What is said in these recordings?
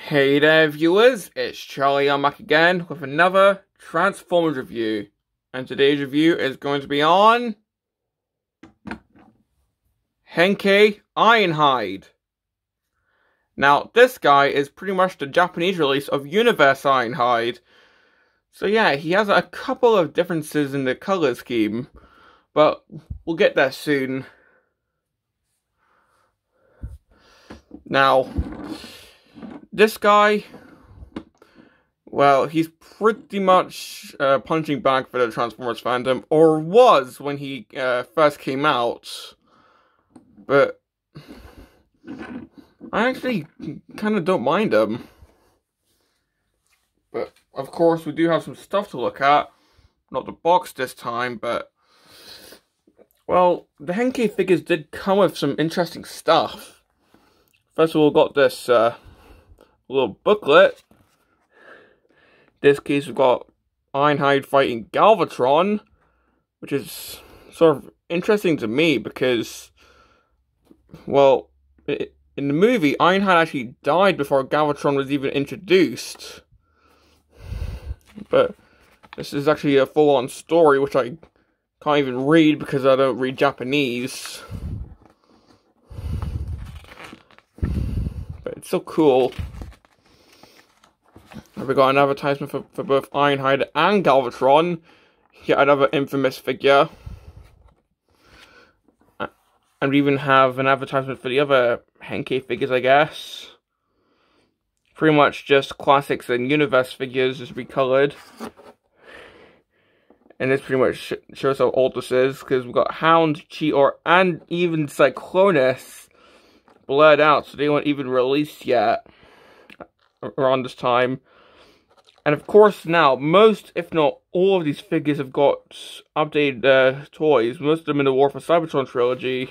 Hey there viewers, it's Charlie. I'm back again with another Transformers review. And today's review is going to be on Henkei Ironhide. Now, this guy is pretty much the Japanese release of Universe Ironhide. So yeah, he has a couple of differences in the color scheme, but we'll get there soon. Now, this guy, well, he's pretty much punching bag for the Transformers fandom, or was when he first came out. But I actually kind of don't mind him. But, of course, we do have some stuff to look at. Not the box this time, but... well, the Henkei figures did come with some interesting stuff. First of all, we got this little booklet. In this case, we've got Ironhide fighting Galvatron, which is sort of interesting to me because, well, in the movie, Ironhide actually died before Galvatron was even introduced. But this is actually a full-on story, which I can't even read because I don't read Japanese. But it's so cool. We got an advertisement for both Ironhide and Galvatron. Yet another infamous figure. And we even have an advertisement for the other Henkei figures, I guess. Pretty much just classics and universe figures, just recolored. And this pretty much shows how old this is, because we've got Hound, Cheetor, and even Cyclonus blurred out, so they weren't even released yet around this time. And of course now, most, if not all of these figures have got updated toys, most of them in the War for Cybertron trilogy. In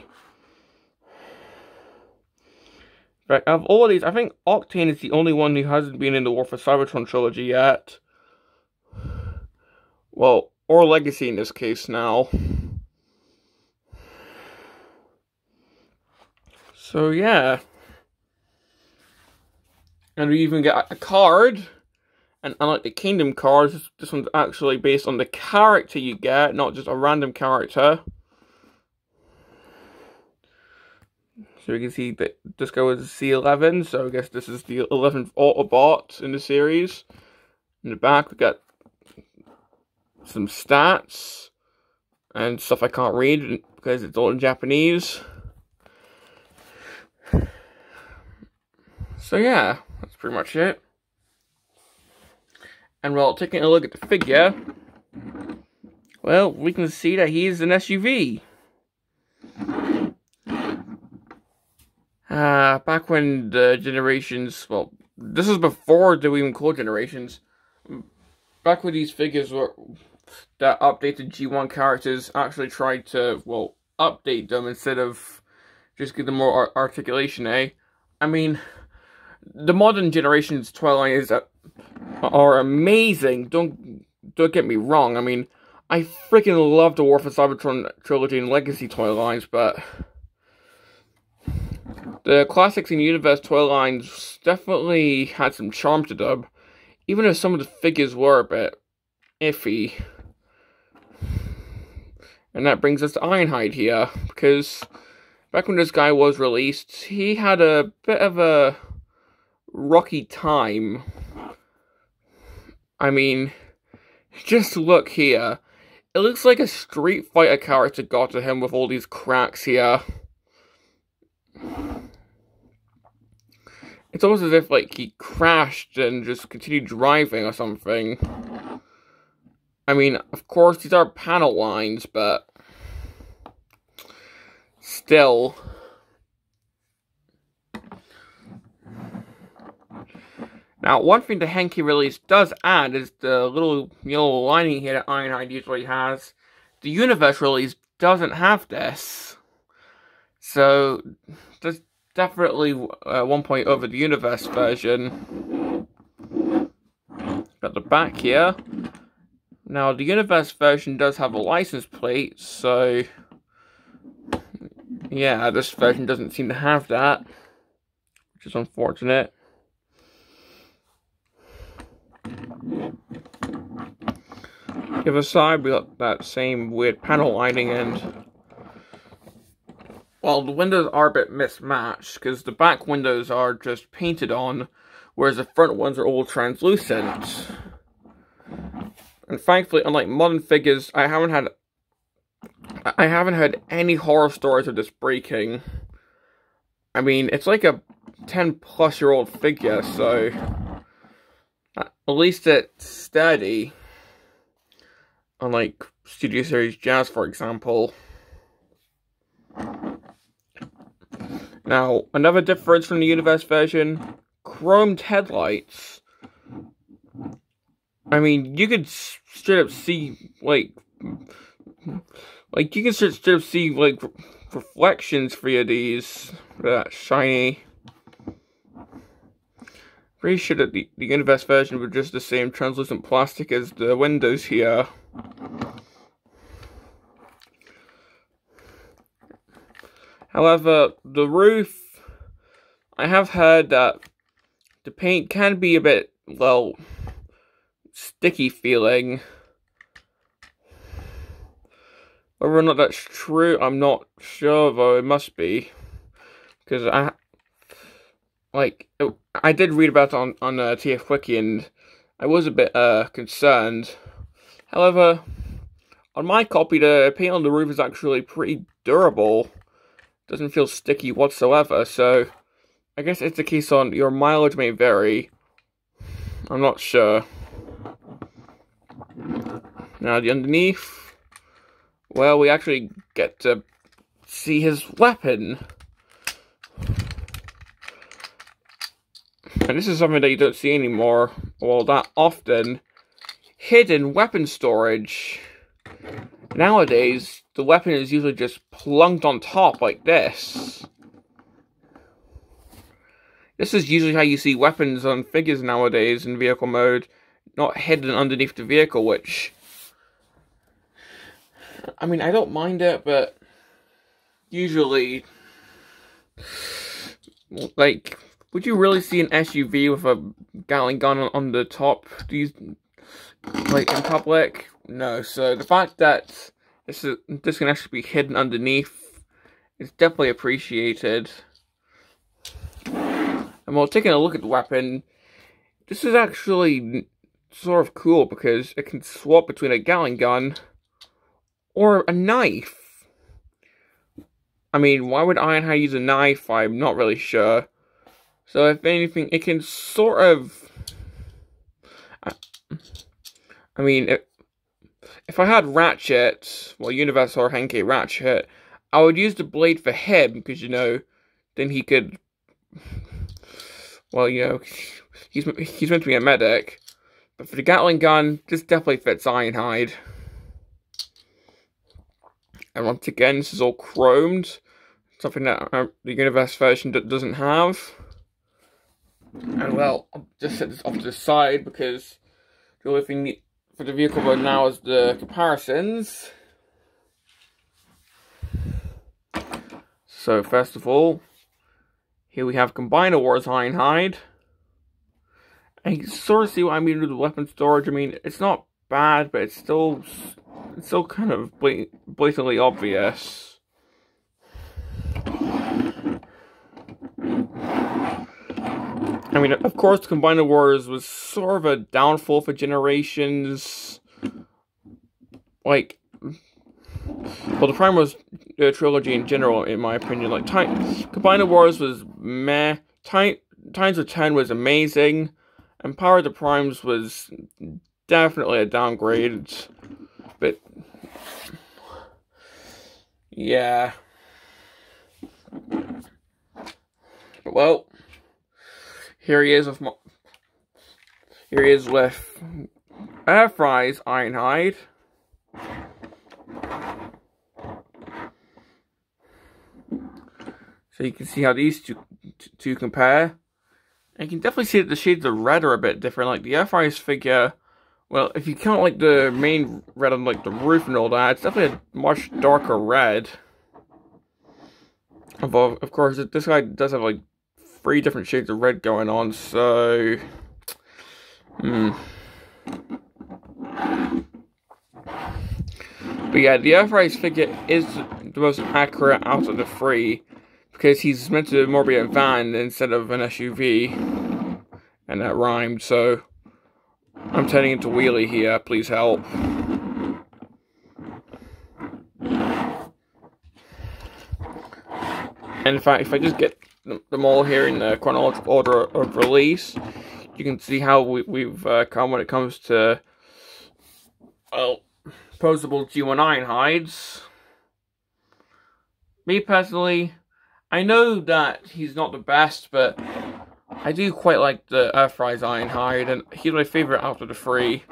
fact, of all of these, I think Octane is the only one who hasn't been in the War for Cybertron trilogy yet. Well, or Legacy in this case now. So yeah. And we even get a card. And unlike the Kingdom cards, this one's actually based on the character you get, not just a random character. So you can see that this guy was C11, so I guess this is the 11th Autobot in the series. In the back, we got some stats and stuff I can't read because it's all in Japanese. So yeah, that's pretty much it. And while taking a look at the figure, well, we can see that he's an SUV. Back when the generations, well, this is before they were even called generations. Back when these figures were, that updated G1 characters actually tried to, well, update them instead of just give them more articulation, eh? I mean, the modern generation's toy lines are amazing. Don't get me wrong. I mean, I freaking love the War for Cybertron trilogy and Legacy toy lines, but the classics and universe toy lines definitely had some charm to them, even if some of the figures were a bit iffy. And that brings us to Ironhide here, because back when this guy was released, he had a bit of a rocky time. I mean, just look here. It looks like a Street Fighter character got to him with all these cracks here. It's almost as if, like, he crashed and just continued driving or something. I mean, of course, these are panel lines, but still. Now, one thing the Henkei release does add is the little yellow lining here that Ironhide usually has. The Universe release doesn't have this. So, there's definitely 1 point over the Universe version. Got the back here. Now, the Universe version does have a license plate, so yeah, this version doesn't seem to have that, which is unfortunate. the other side, we got that same weird panel lining, and well, the windows are a bit mismatched, because the back windows are just painted on, whereas the front ones are all translucent. And thankfully, unlike modern figures, I haven't heard any horror stories of this breaking. I mean, it's like a 10-plus-year-old figure, so at least it's steady. Unlike Studio Series Jazz, for example. Now, another difference from the Universe version, chromed headlights. I mean, you could straight up see, like you can straight up see, like, reflections for these, that shiny. Pretty sure that the Universe version was just the same translucent plastic as the windows here. However, the roof, I have heard that the paint can be a bit, well, sticky feeling. Whether or not that's true, I'm not sure, though it must be. Because I did read about it on TF Wiki, and I was a bit concerned. However, on my copy, the paint on the roof is actually pretty durable. Doesn't feel sticky whatsoever, so I guess it's a case on your mileage may vary. I'm not sure. Now, the underneath, well, we actually get to see his weapon. And this is something that you don't see anymore, well, that often. Hidden weapon storage. Nowadays, the weapon is usually just plunked on top like this. This is usually how you see weapons on figures nowadays in vehicle mode, not hidden underneath the vehicle, which, I mean, I don't mind it, but usually, like, would you really see an SUV with a Gatling gun on the top, like, in public? No, so the fact that this can actually be hidden underneath is definitely appreciated. And while taking a look at the weapon, this is actually sort of cool because it can swap between a Gatling gun or a knife. I mean, why would Ironhide use a knife? I'm not really sure. So if anything, it can sort of, I mean, if I had Ratchet, well, Universe or Henkei Ratchet, I would use the blade for him, because, you know, then he could, well, you know, he's meant to be a medic. But for the Gatling gun, this definitely fits Ironhide. And once again, this is all chromed, something that the Universe version doesn't have. And well, I'll just set this off to the side, because the only thing for the vehicle mode now is the comparisons. So first of all, here we have Combiner Wars Ironhide. And you can sort of see what I mean with the weapon storage. I mean, it's not bad, but it's still kind of blatantly obvious. I mean, of course, Combiner Wars was sort of a downfall for Generations. Like, well, the Prime Wars trilogy in general, in my opinion, like, Combiner Wars was meh. Times of 10 was amazing. And Power of the Primes was definitely a downgrade. But, yeah. But, well, here he is with Airfry's Ironhide. So you can see how these two compare. And you can definitely see that the shades of red are a bit different. Like the Airfry's figure, well, if you count like the main red on like the roof and all that, it's definitely a much darker red. Of course, this guy does have like 3 different shades of red going on, so But yeah, the Earthrise figure is the most accurate out of the three, because he's meant to more be a van instead of an SUV, and that rhymed, so I'm turning into Wheelie here, please help. And in fact, if I just get them all here in the chronological order of release, you can see how we've come when it comes to, well, posable G1 Ironhides. Me personally, I know that he's not the best, but I do quite like the Earthrise Ironhide, and he's my favourite out of the three.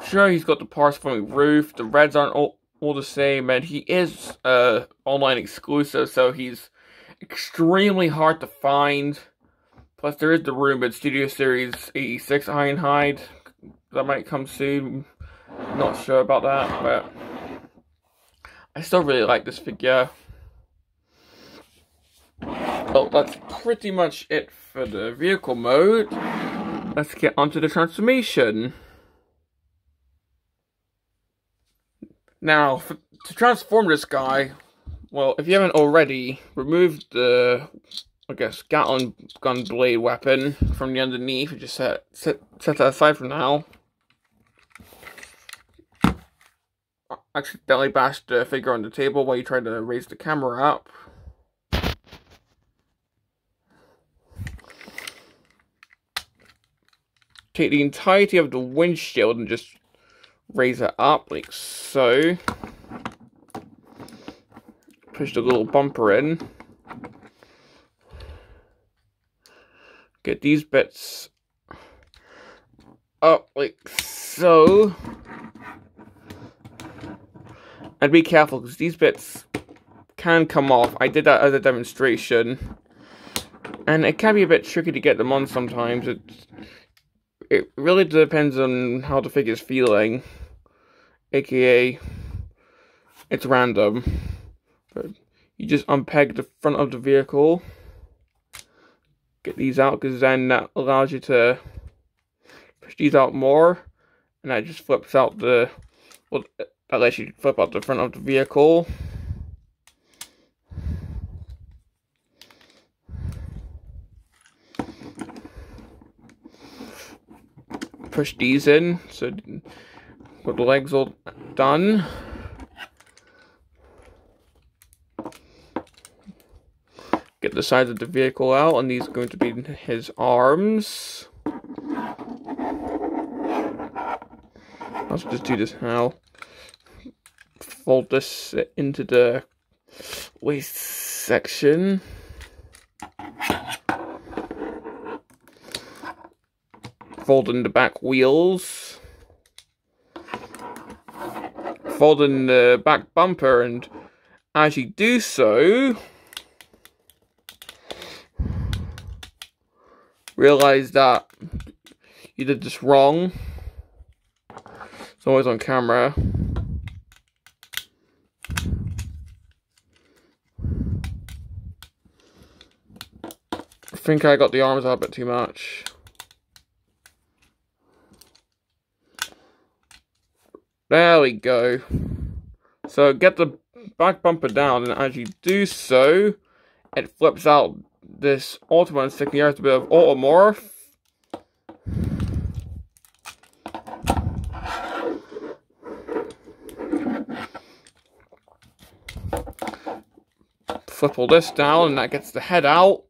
Sure, he's got the parse-forming roof, the reds aren't all the same, and he is online exclusive, so he's extremely hard to find. Plus, there is the rumored Studio Series 86 Ironhide that might come soon. Not sure about that, but I still really like this figure. Well, that's pretty much it for the vehicle mode. Let's get onto the transformation. Now, to transform this guy, well, if you haven't already, remove the, I guess, Gatling gun blade weapon from the underneath and just set that aside for now. I accidentally bashed the figure on the table while you tried to raise the camera up. Take the entirety of the windshield and just raise it up like so. Push the little bumper in. Get these bits up like so. And be careful because these bits can come off. I did that as a demonstration. And it can be a bit tricky to get them on sometimes. It really depends on how the figure's feeling. AKA, it's random. But you just unpeg the front of the vehicle. Get these out, because then that allows you to push these out more. And that just flips out the, well, that lets you flip out the front of the vehicle. Push these in, so with the legs all done. Get the sides of the vehicle out, and these are going to be his arms. Let's just do this now. Fold this into the waist section. Fold in the back wheels. Fold in the back bumper, and as you do so, realize that you did this wrong. It's always on camera. I think I got the arms out a bit too much. There we go. So get the back bumper down, and as you do so, it flips out this Ultimate sticking here as a bit of automorph. Flip all this down, and that gets the head out.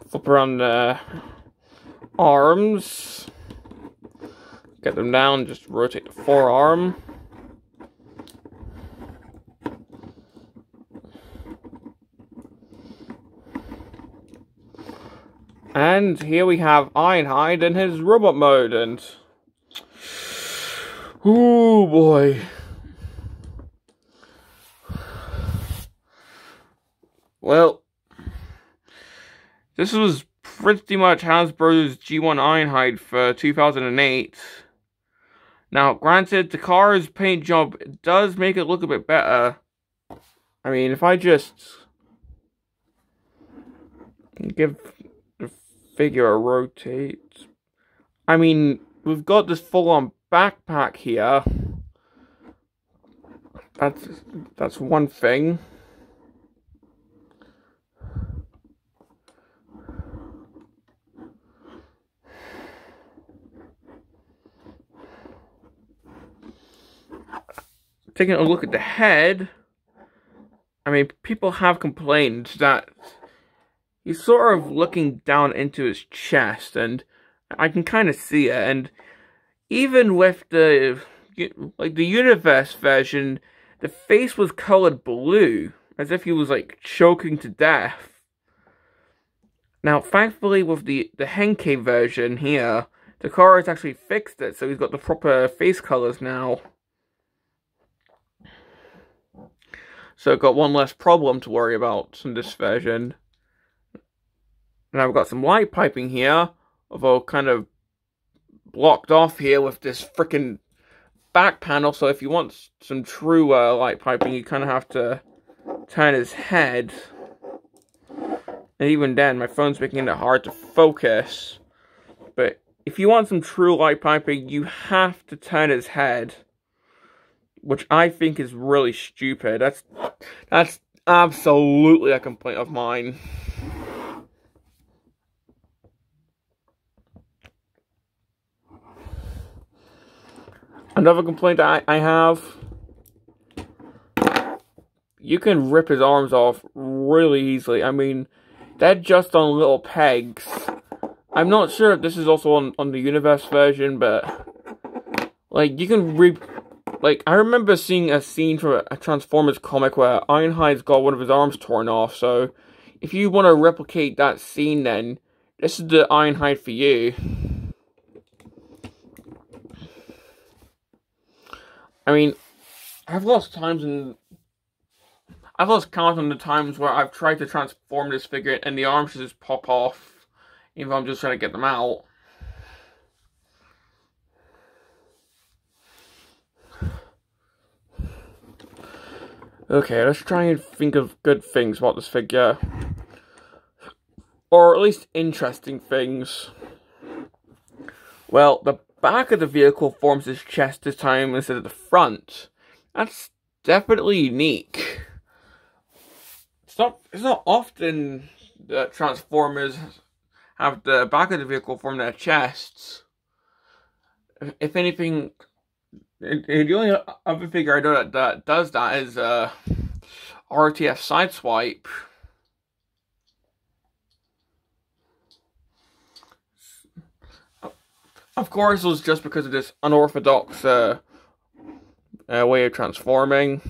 Flip around the arms. Get them down, just rotate the forearm. And here we have Ironhide in his robot mode, and oh boy. Well, this was pretty much Hasbro's G1 Ironhide for 2008. Now, granted, the car's paint job does make it look a bit better. I mean, if I just give the figure a rotate, I mean, we've got this full-on backpack here. That's one thing. Taking a look at the head, I mean, people have complained that he's sort of looking down into his chest, and I can kind of see it. And even with the universe version, the face was colored blue, as if he was like choking to death. Now, thankfully, with the Henkei version here, the car has actually fixed it, so he's got the proper face colors now. So got one less problem to worry about in this version. Now we've got some light piping here, although kind of blocked off here with this freaking back panel. So if you want some true light piping, you kind of have to turn his head. And even then, my phone's making it hard to focus. But if you want some true light piping, you have to turn his head. Which I think is really stupid. That's absolutely a complaint of mine. Another complaint that I have. You can rip his arms off really easily. I mean, they're just on little pegs. I'm not sure if this is also on the universe version, but like you can Like, I remember seeing a scene from a Transformers comic where Ironhide's got one of his arms torn off, so if you want to replicate that scene then, this is the Ironhide for you. I mean, I've lost count on the times where I've tried to transform this figure and the arms just pop off, even though I'm just trying to get them out. Okay, let's try and think of good things about this figure. Or at least interesting things. Well, the back of the vehicle forms his chest this time instead of the front. That's definitely unique. It's not often that Transformers have the back of the vehicle form their chests. If anything, the only other figure I know that does that is RTF Sideswipe. Of course, it was just because of this unorthodox way of transforming,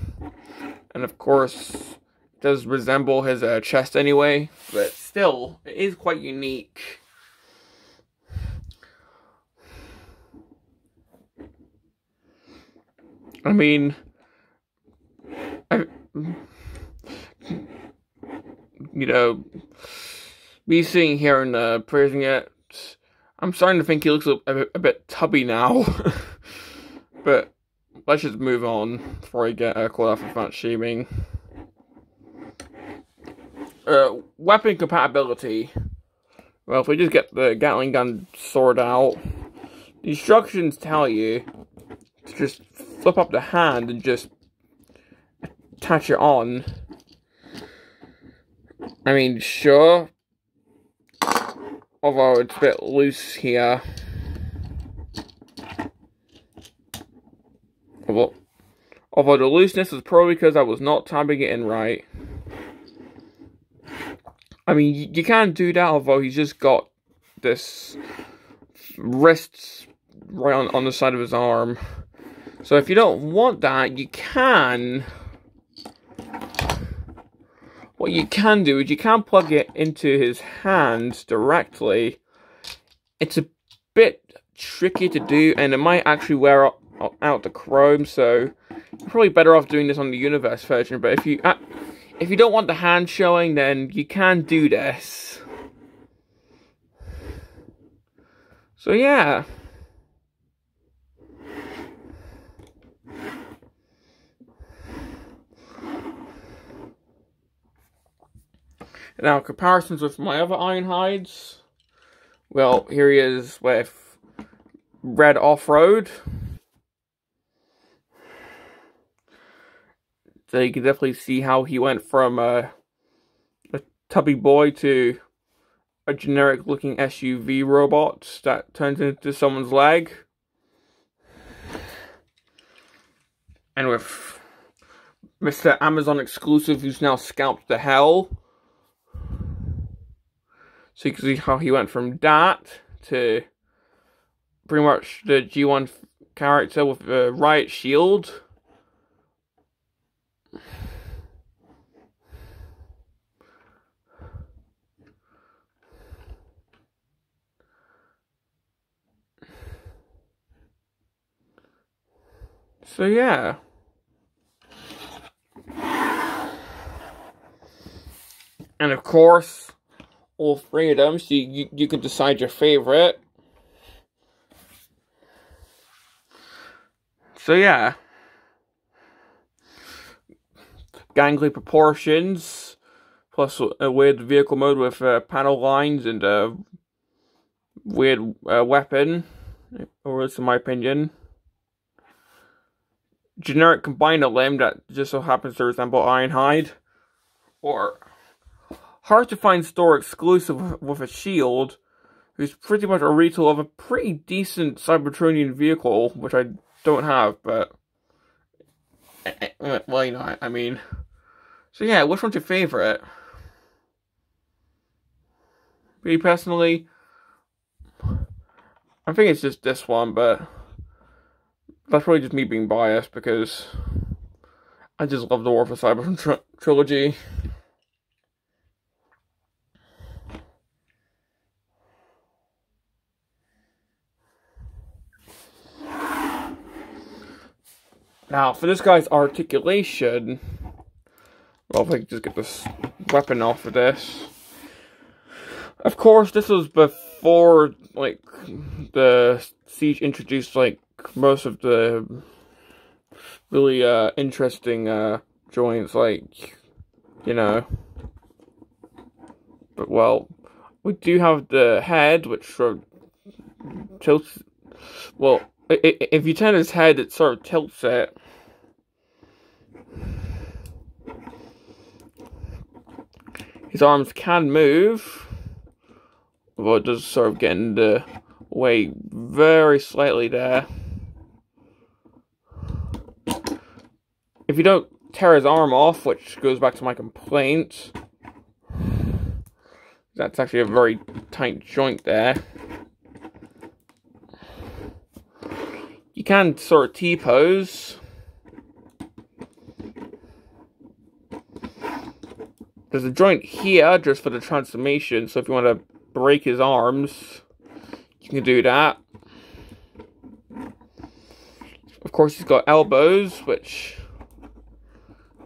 and of course, it does resemble his chest anyway. But still, it is quite unique. I mean, you know, me sitting here and praising it, I'm starting to think he looks a bit tubby now. But let's just move on before I get caught off with fat shaming. Weapon compatibility. Well, if we just get the Gatling gun sword out, the instructions tell you to just flip up the hand and just attach it on. I mean, sure. Although it's a bit loose here. Although the looseness is probably because I was not tapping it in right. I mean, you can't do that, although he's just got this wrist right on the side of his arm. So if you don't want that, you can... What you can do is you can plug it into his hand directly. It's a bit tricky to do, and it might actually wear out the chrome, so you're probably better off doing this on the universe version. But if you don't want the hand showing, then you can do this. So yeah. Now, comparisons with my other Ironhides. Well, here he is with red off-road. So you can definitely see how he went from a tubby boy to a generic looking SUV robot that turns into someone's leg. And with Mr. Amazon exclusive, who's now scalped to hell. So you can see how he went from that to pretty much the G1 character with the riot shield. So yeah. And of course, all three of them, so you can decide your favorite. So yeah. Gangly proportions, plus a weird vehicle mode with panel lines and a weird weapon, or it's in my opinion. Generic combiner limb that just so happens to resemble Ironhide. Or hard to find store exclusive with a shield, who's pretty much a retail of a pretty decent Cybertronian vehicle, which I don't have, but well, you know, I mean. So yeah, which one's your favorite? Me personally, I think it's just this one, but that's probably just me being biased because I just love the War for Cybertron trilogy. Now, for this guy's articulation, well, if I can just get this weapon off of this. Of course, this was before, like, the Siege introduced, like, most of the really interesting joints, like, you know. But, well, we do have the head, which sort of tilts. Well, if you turn his head, it sort of tilts it. His arms can move, although it does sort of get in the way very slightly there. If you don't tear his arm off, which goes back to my complaint, that's actually a very tight joint there. You can sort of T-pose. There's a joint here just for the transformation, so if you want to break his arms, you can do that. Of course, he's got elbows, which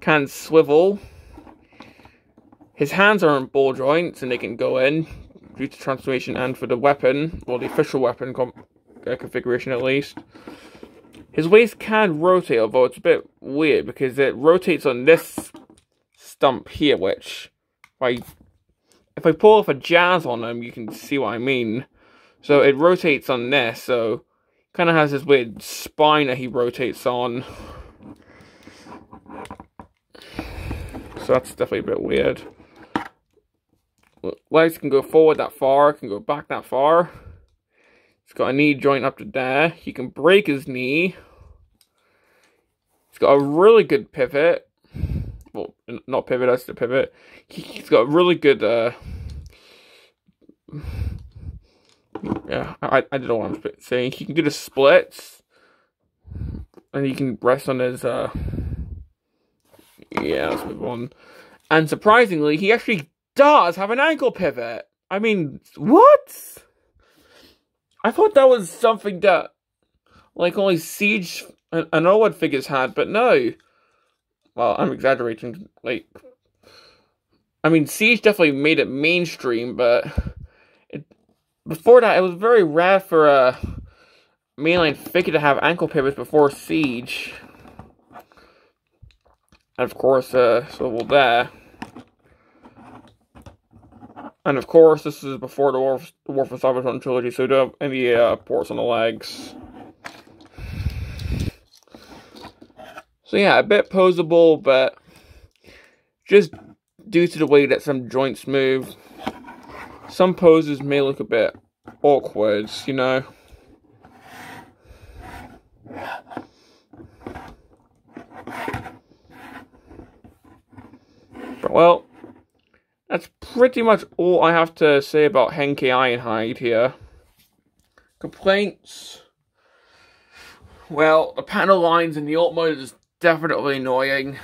can swivel. His hands are on ball joints, and they can go in due to transformation and for the weapon, or the official weapon configuration at least. His waist can rotate, although it's a bit weird because it rotates on this stump here, which if I pull off a jazz on him, you can see what I mean. So it rotates on this, so kind of has this weird spine that he rotates on. So that's definitely a bit weird. Legs can go forward that far, can go back that far. He's got a knee joint up to there. He can break his knee. He's got a really good pivot. Well, not pivot, that's the pivot. He's got a really good, yeah, I don't know what I'm saying. He can do the splits. And he can rest on his, yeah, let's move on. And surprisingly, he actually does have an ankle pivot. I mean, what? I thought that was something that, like, only Siege and OLED figures had, but no. Well, I'm exaggerating, like, I mean, Siege definitely made it mainstream, but before that, it was very rare for a mainline figure to have ankle pivots before Siege. And of course, swivel there. And of course, this is before the War for Cybertron trilogy, so we don't have any ports on the legs. So yeah, a bit posable, but just due to the way that some joints move, some poses may look a bit awkward, you know. But well, that's pretty much all I have to say about Henkei Ironhide here. Complaints? Well, the panel lines in the alt mode is definitely annoying.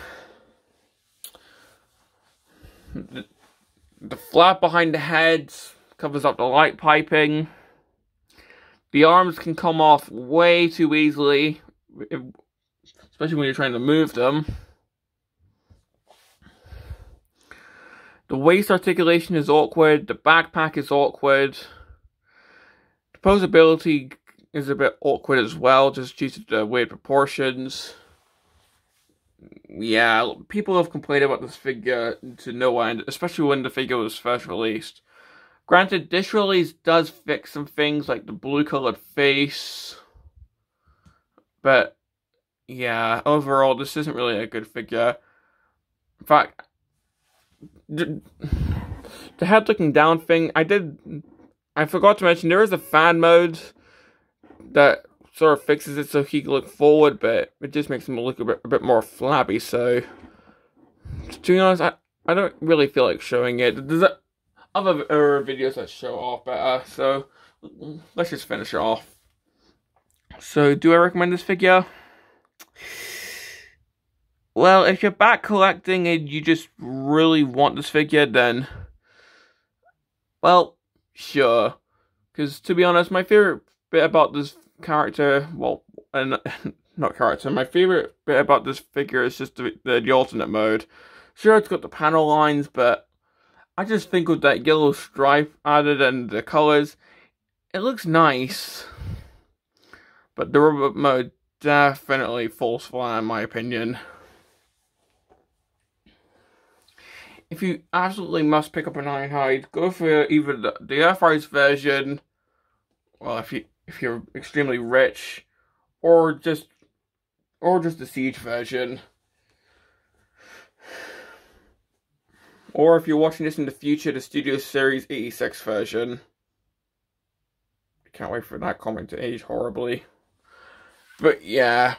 The flap behind the head covers up the light piping. The arms can come off way too easily, especially when you're trying to move them. The waist articulation is awkward, the backpack is awkward. The posability is a bit awkward as well, just due to the weird proportions. Yeah, people have complained about this figure to no end, especially when the figure was first released. Granted, this release does fix some things like the blue colored face. But yeah, overall, this isn't really a good figure. In fact, the head looking down thing, I forgot to mention, there is a fan mode that sort of fixes it so he can look forward, but it just makes him look a bit more flabby, so to be honest, I don't really feel like showing it. There's other videos that show off better, so let's just finish it off. So, do I recommend this figure? Well, if you're back collecting and you just really want this figure, then, well, sure. Because, to be honest, my favorite bit about this character, well, and not character, my favorite bit about this figure is just the alternate mode. Sure, it's got the panel lines, but I just think with that yellow stripe added and the colors, it looks nice. But the robot mode definitely falls flat in my opinion. If you absolutely must pick up an Ironhide, go for either the Earthrise version, well, if you're extremely rich, or just the Siege version. Or if you're watching this in the future, the Studio Series 86 version. I can't wait for that comic to age horribly. But yeah,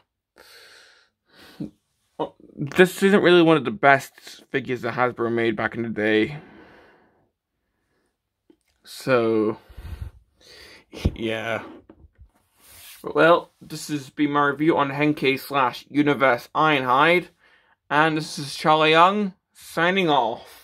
this isn't really one of the best figures that Hasbro made back in the day. So, yeah. But well, this has been my review on Henkei / Universe Ironhide. And this is Charlie Young, signing off.